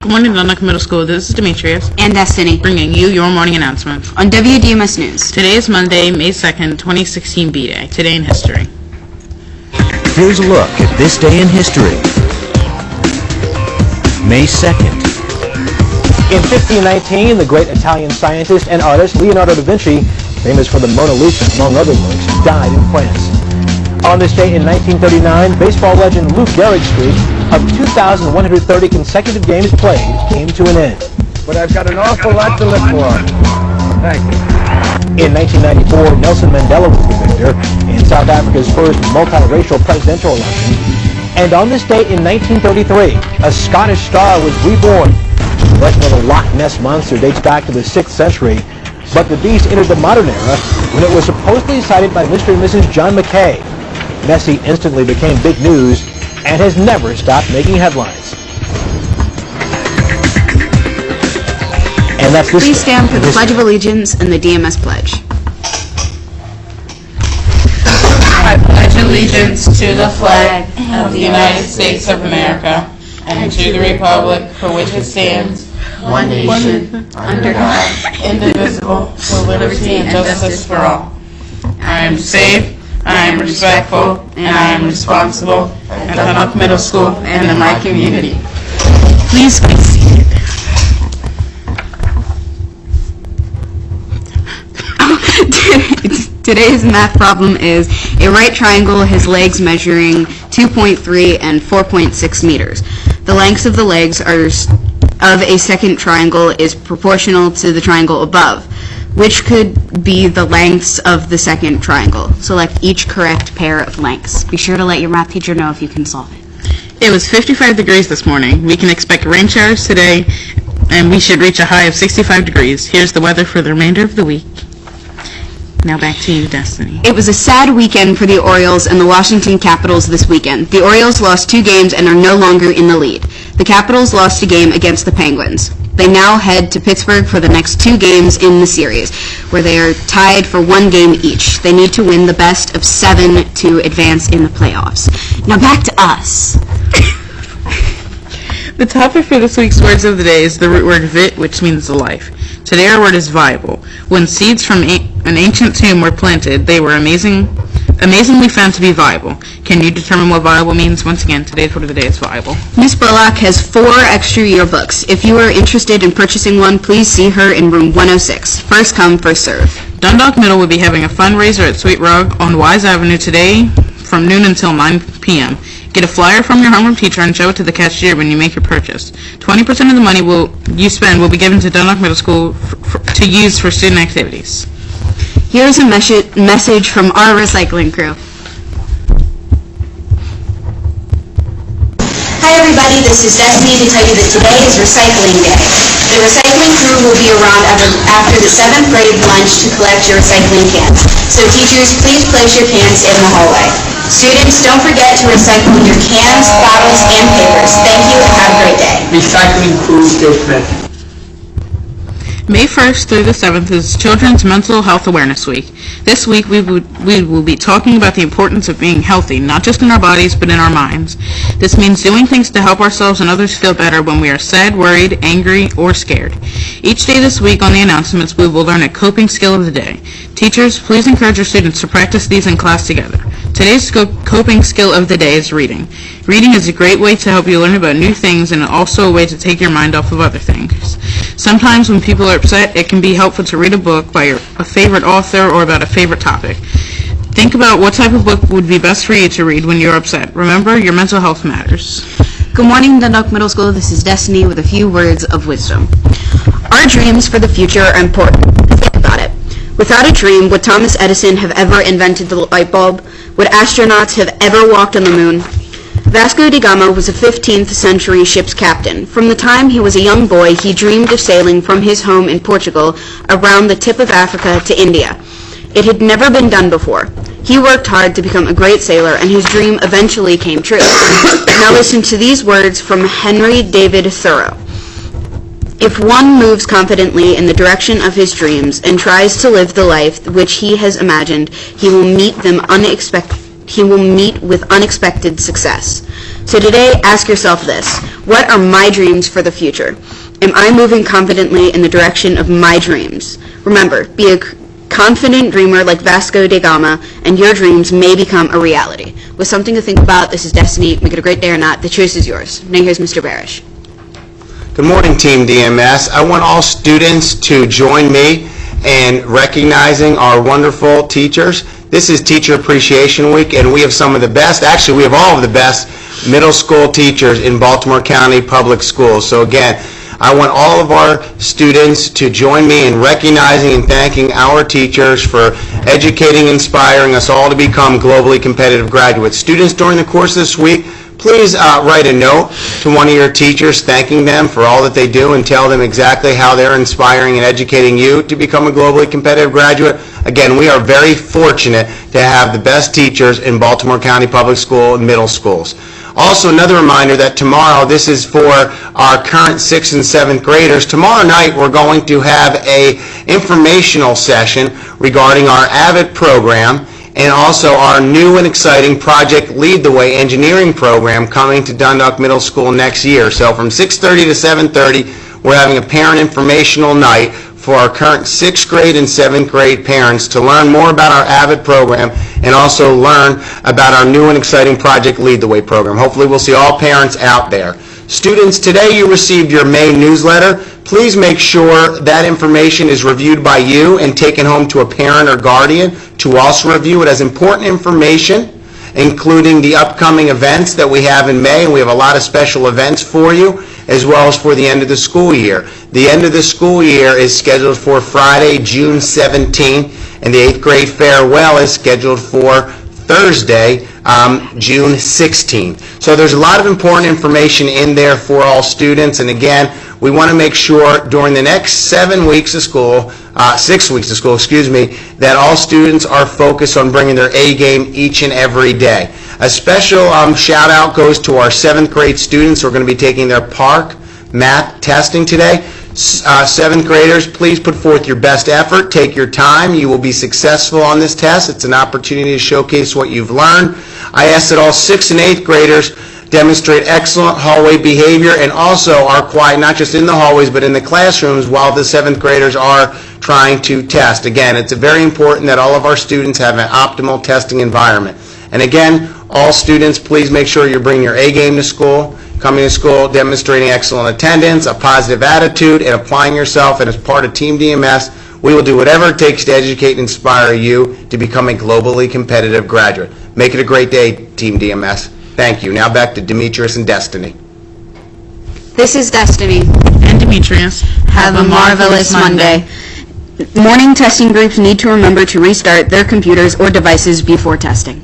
Good morning, Dundalk Middle School. This is Demetrius. And Destiny. Bringing you your morning announcements. On WDMS News. Today is Monday, May 2nd, 2016 B-Day. Today in history. Here's a look at this day in history. May 2nd. In 1519, the great Italian scientist and artist Leonardo da Vinci, famous for the Mona Lisa among other works, died in France. On this day in 1939, baseball legend Lou Gehrig's streak of 2,130 consecutive games played came to an end. But I've got an awful lot to live for. Thank you. In 1994, Nelson Mandela was the victor in South Africa's first multiracial presidential election. And on this day in 1933, a Scottish star was reborn. The legend of the Loch Ness Monster dates back to the 6th century, but the beast entered the modern era when it was supposedly sighted by Mr. and Mrs. John Mackay. Nessie instantly became big news and has never stopped making headlines. And that's this. Please stand for the Pledge of Allegiance and the DMS Pledge. I pledge allegiance to the flag of the United States of America and to the republic for which it stands, one nation, under God, indivisible, with liberty and justice for all. I am safe, I am respectful, and I am responsible at Dundalk Middle School and in my community. Please be seated. Today's math problem is a right triangle has legs measuring 2.3 and 4.6 meters. The lengths of the legs of a second triangle is proportional to the triangle above, which could be the lengths of the second triangle. Select each correct pair of lengths. Be sure to let your math teacher know if you can solve it. It was 55 degrees this morning. We can expect rain showers today, and we should reach a high of 65 degrees. Here's the weather for the remainder of the week. Now back to you, Destiny. It was a sad weekend for the Orioles and the Washington Capitals this weekend. The Orioles lost 2 games and are no longer in the lead. The Capitals lost a game against the Penguins. They now head to Pittsburgh for the next 2 games in the series, where they are tied for 1 game each. They need to win the best of 7 to advance in the playoffs. Now back to us. The topic for this week's words of the day is the root word vit, which means life. Today our word is viable. When seeds from an ancient tomb were planted, they were amazingly found to be viable. Can you determine what viable means? Once again, today's word of the day is viable. Miss Burlock has 4 extra yearbooks. If you are interested in purchasing one, please see her in room 106. First come, first serve. Dundalk Middle will be having a fundraiser at Sweet Rug on Wise Avenue today from noon until 9 p.m. Get a flyer from your homeroom teacher and show it to the cashier when you make your purchase. 20% of the money you spend will be given to Dundalk Middle School to use for student activities. Here's a message from our recycling crew. Hi everybody, this is Destiny to tell you that today is Recycling Day. The recycling crew will be around after the 7th grade lunch to collect your recycling cans. So teachers, please place your cans in the hallway. Students, don't forget to recycle your cans, bottles, and papers. Thank you and have a great day. Recycling crew statement. May 1st through the 7th is Children's Mental Health Awareness Week. This week we will be talking about the importance of being healthy, not just in our bodies, but in our minds. This means doing things to help ourselves and others feel better when we are sad, worried, angry, or scared. Each day this week on the announcements, we will learn a coping skill of the day. Teachers, please encourage your students to practice these in class together. Today's coping skill of the day is reading. Reading is a great way to help you learn about new things and also a way to take your mind off of other things. Sometimes when people are upset, it can be helpful to read a book by a favorite author or about a favorite topic. Think about what type of book would be best for you to read when you're upset. Remember, your mental health matters. Good morning, Dundalk Middle School. This is Destiny with a few words of wisdom. Our dreams for the future are important. Think about it. Without a dream, would Thomas Edison have ever invented the light bulb? Would astronauts have ever walked on the moon? Vasco da Gama was a 15th century ship's captain. From the time he was a young boy, he dreamed of sailing from his home in Portugal around the tip of Africa to India. It had never been done before. He worked hard to become a great sailor, and his dream eventually came true. Now listen to these words from Henry David Thoreau. If one moves confidently in the direction of his dreams and tries to live the life which he has imagined, he will meet them he will meet with unexpected success. So today, ask yourself this: what are my dreams for the future? Am I moving confidently in the direction of my dreams? Remember, be a confident dreamer like Vasco da Gama, and your dreams may become a reality. With something to think about, this is Destiny. Make it a great day or not. The choice is yours. Now here's Mr. Barish. Good morning, Team DMS. I want all students to join me in recognizing our wonderful teachers. This is Teacher Appreciation Week, and we have some of the best, actually we have all of the best middle school teachers in Baltimore County Public Schools. So again, I want all of our students to join me in recognizing and thanking our teachers for educating, inspiring us all to become globally competitive graduates. Students, during the course of this week, please write a note to one of your teachers thanking them for all that they do and tell them exactly how they're inspiring and educating you to become a globally competitive graduate. Again, we are very fortunate to have the best teachers in Baltimore County Public School and middle schools. Also, another reminder that tomorrow, this is for our current 6th and 7th graders. Tomorrow night, we're going to have a informational session regarding our AVID program and also our new and exciting Project Lead the Way engineering program coming to Dundalk Middle School next year. So from 6:30 to 7:30, we're having a parent informational night for our current 6th grade and 7th grade parents to learn more about our AVID program and also learn about our new and exciting Project Lead the Way program. Hopefully we'll see all parents out there. Students, today you received your May newsletter. Please make sure that information is reviewed by you and taken home to a parent or guardian to also review it as important information, including the upcoming events that we have in May, and we have a lot of special events for you, as well as for the end of the school year. The end of the school year is scheduled for Friday, June 17th, and the 8th grade farewell is scheduled for Thursday, June 16th. So there's a lot of important information in there for all students, and again, we want to make sure during the next 6 weeks of school, that all students are focused on bringing their A game each and every day. A special shout out goes to our 7th grade students who are going to be taking their PARCC math testing today. 7th graders, please put forth your best effort. Take your time. You will be successful on this test. It's an opportunity to showcase what you've learned. I ask that all 6th and 8th graders demonstrate excellent hallway behavior and also are quiet, not just in the hallways, but in the classrooms while the 7th graders are trying to test. Again, it's very important that all of our students have an optimal testing environment. And again, all students, please make sure you're bringing your A game to school, coming to school, demonstrating excellent attendance, a positive attitude, and applying yourself. And as part of Team DMS, we will do whatever it takes to educate and inspire you to become a globally competitive graduate. Make it a great day, Team DMS. Thank you. Now back to Demetrius and Destiny. This is Destiny. And Demetrius. Have a marvelous Monday. Morning testing groups need to remember to restart their computers or devices before testing.